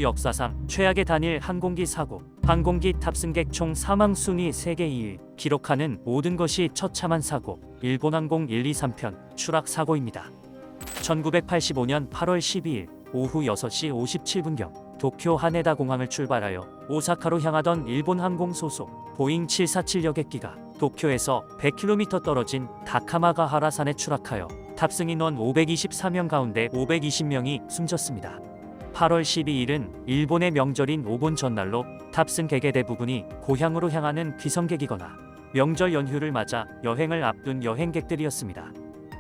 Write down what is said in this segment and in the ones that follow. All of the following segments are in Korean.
역사상 최악의 단일 항공기 사고, 항공기 탑승객 총 사망 순위 세계 2위, 기록하는 모든 것이 처참한 사고, 일본항공 123편 추락 사고입니다. 1985년 8월 12일 오후 6시 57분경 도쿄 하네다 공항을 출발하여 오사카로 향하던 일본 항공 소속 보잉 747 여객기가 도쿄에서 100km 떨어진 다카마가하라산에 추락하여 탑승 인원 524명 가운데 520명이 숨졌습니다. 8월 12일은 일본의 명절인 오본 전날로 탑승객의 대부분이 고향으로 향하는 귀성객이거나 명절 연휴를 맞아 여행을 앞둔 여행객들이었습니다.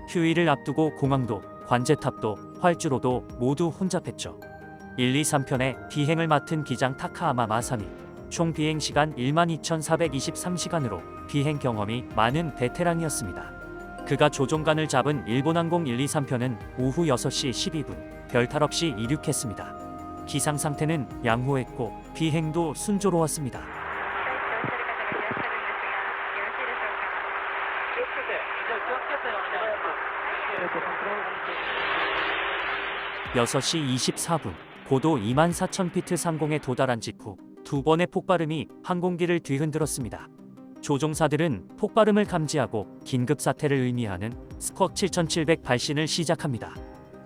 휴일을 앞두고 공항도 관제탑도 활주로도 모두 혼잡했죠. 123편의 비행을 맡은 기장 타카하마 마사미, 총 비행시간 12,423시간으로 비행 경험이 많은 베테랑이었습니다. 그가 조종관을 잡은 일본항공 123편은 오후 6시 12분 별탈 없이 이륙했습니다. 기상 상태는 양호했고 비행도 순조로웠습니다. 6시 24분 고도 24,000피트 상공에 도달한 직후 두 번의 폭발음이 항공기를 뒤흔들었습니다. 조종사들은 폭발음을 감지하고 긴급 사태를 의미하는 스쿼크 7700 발신을 시작합니다.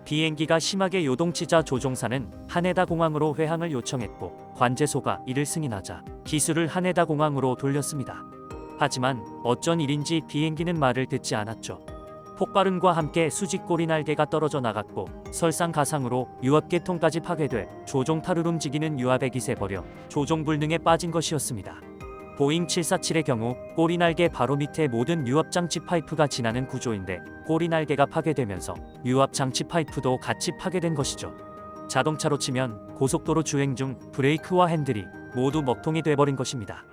비행기가 심하게 요동치자 조종사는 하네다 공항으로 회항을 요청했고 관제소가 이를 승인하자 기술을 하네다 공항으로 돌렸습니다. 하지만 어쩐 일인지 비행기는 말을 듣지 않았죠. 폭발음과 함께 수직 꼬리 날개가 떨어져 나갔고 설상가상으로 유압계통까지 파괴돼 조종 탈을 움직이는 유압에 기세버려 조종 불능에 빠진 것이었습니다. 보잉 747의 경우 꼬리 날개 바로 밑에 모든 유압 장치 파이프가 지나는 구조인데 꼬리 날개가 파괴되면서 유압 장치 파이프도 같이 파괴된 것이죠. 자동차로 치면 고속도로 주행 중 브레이크와 핸들이 모두 먹통이 돼버린 것입니다.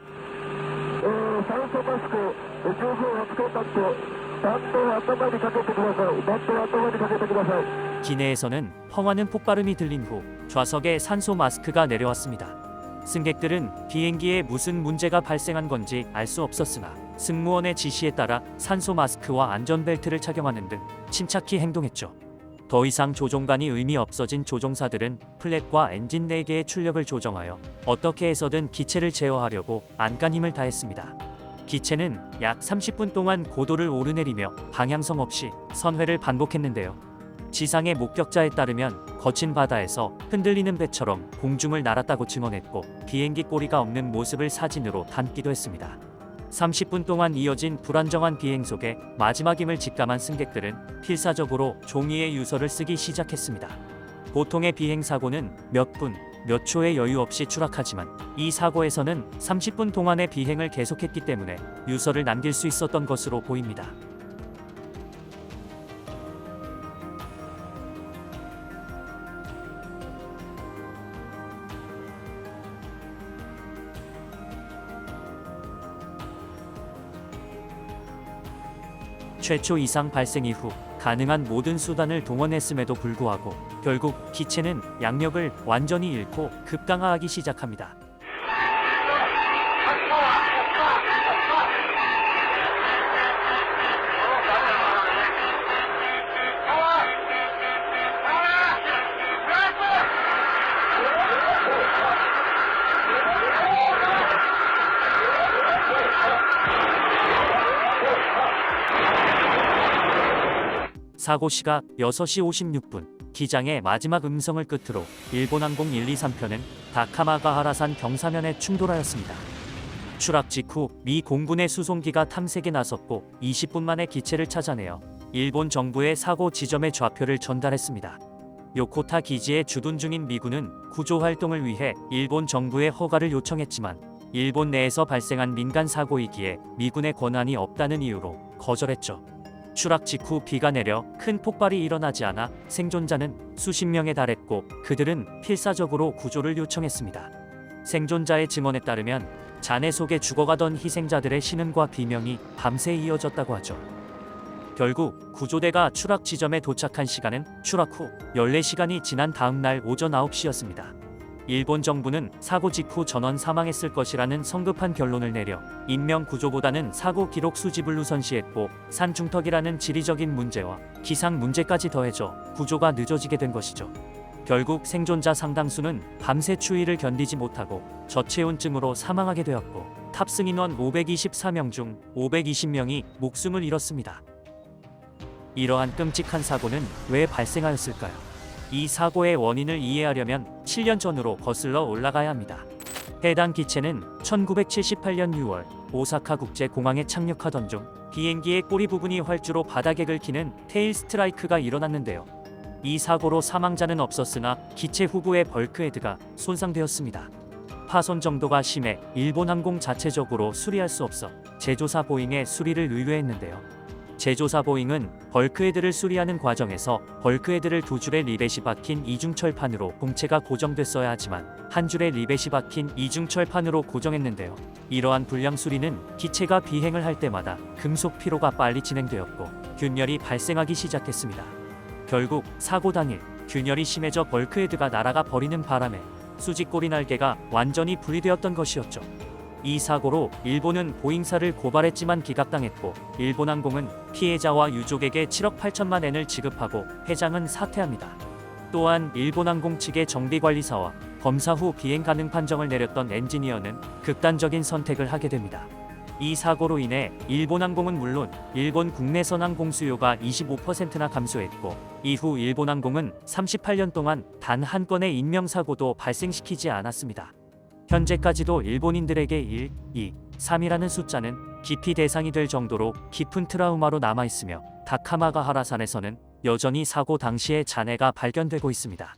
기내에서는 펑하는 폭발음이 들린 후 좌석에 산소 마스크가 내려왔습니다. 승객들은 비행기에 무슨 문제가 발생한 건지 알 수 없었으나 승무원의 지시에 따라 산소 마스크와 안전벨트를 착용하는 등 침착히 행동했죠. 더 이상 조종관이 의미 없어진 조종사들은 플랩과 엔진 4개의 출력을 조정하여 어떻게 해서든 기체를 제어하려고 안간 힘을 다했습니다. 기체는 약 30분 동안 고도를 오르내리며 방향성 없이 선회를 반복했는데요. 지상의 목격자에 따르면 거친 바다에서 흔들리는 배처럼 공중을 날았다고 증언했고 비행기 꼬리가 없는 모습을 사진으로 담기도 했습니다. 30분 동안 이어진 불안정한 비행 속에 마지막 힘을 직감한 승객들은 필사적으로 종이에 유서를 쓰기 시작했습니다. 보통의 비행 사고는 몇 분, 몇 초의 여유 없이 추락하지만 이 사고에서는 30분 동안의 비행을 계속했기 때문에 유서를 남길 수 있었던 것으로 보입니다. 최초 이상 발생 이후 가능한 모든 수단을 동원했음에도 불구하고 결국 기체는 양력을 완전히 잃고 급강하하기 시작합니다. 사고 시각 6시 56분 기장의 마지막 음성을 끝으로 일본항공 123편은 다카마가하라산 경사면에 충돌하였습니다. 추락 직후 미 공군의 수송기가 탐색에 나섰고 20분 만에 기체를 찾아내어 일본 정부의 사고 지점의 좌표를 전달했습니다. 요코타 기지에 주둔 중인 미군은 구조 활동을 위해 일본 정부의 허가를 요청했지만 일본 내에서 발생한 민간 사고이기에 미군의 권한이 없다는 이유로 거절했죠. 추락 직후 비가 내려 큰 폭발이 일어나지 않아 생존자는 수십 명에 달했고 그들은 필사적으로 구조를 요청했습니다. 생존자의 증언에 따르면 잔해 속에 죽어가던 희생자들의 신음과 비명이 밤새 이어졌다고 하죠. 결국 구조대가 추락 지점에 도착한 시간은 추락 후 14시간이 지난 다음 날 오전 9시였습니다. 일본 정부는 사고 직후 전원 사망했을 것이라는 성급한 결론을 내려 인명 구조보다는 사고 기록 수집을 우선시했고 산중턱이라는 지리적인 문제와 기상 문제까지 더해져 구조가 늦어지게 된 것이죠. 결국 생존자 상당수는 밤새 추위를 견디지 못하고 저체온증으로 사망하게 되었고 탑승 인원 524명 중 520명이 목숨을 잃었습니다. 이러한 끔찍한 사고는 왜 발생하였을까요? 이 사고의 원인을 이해하려면 7년 전으로 거슬러 올라가야 합니다. 해당 기체는 1978년 6월 오사카 국제공항에 착륙하던 중 비행기의 꼬리 부분이 활주로 바닥에 긁히는 테일 스트라이크가 일어났는데요. 이 사고로 사망자는 없었으나 기체 후부의 벌크헤드가 손상되었습니다. 파손 정도가 심해 일본항공 자체적으로 수리할 수 없어 제조사 보잉에 수리를 의뢰했는데요. 제조사 보잉은 벌크헤드를 수리하는 과정에서 벌크헤드를 두 줄의 리벳이 박힌 이중철판으로 공체가 고정됐어야 하지만 한 줄의 리벳이 박힌 이중철판으로 고정했는데요. 이러한 불량 수리는 기체가 비행을 할 때마다 금속 피로가 빨리 진행되었고 균열이 발생하기 시작했습니다. 결국 사고 당일 균열이 심해져 벌크헤드가 날아가 버리는 바람에 수직꼬리 날개가 완전히 분리되었던 것이었죠. 이 사고로 일본은 보잉사를 고발했지만 기각당했고 일본항공은 피해자와 유족에게 7억 8천만 엔을 지급하고 회장은 사퇴합니다. 또한 일본항공 측의 정비관리사와 검사 후 비행 가능 판정을 내렸던 엔지니어는 극단적인 선택을 하게 됩니다. 이 사고로 인해 일본항공은 물론 일본 국내선 항공 수요가 25%나 감소했고 이후 일본항공은 38년 동안 단 한 건의 인명사고도 발생시키지 않았습니다. 현재까지도 일본인들에게 1, 2, 3이라는 숫자는 기피 대상이 될 정도로 깊은 트라우마로 남아있으며 다카마가하라산에서는 여전히 사고 당시의 잔해가 발견되고 있습니다.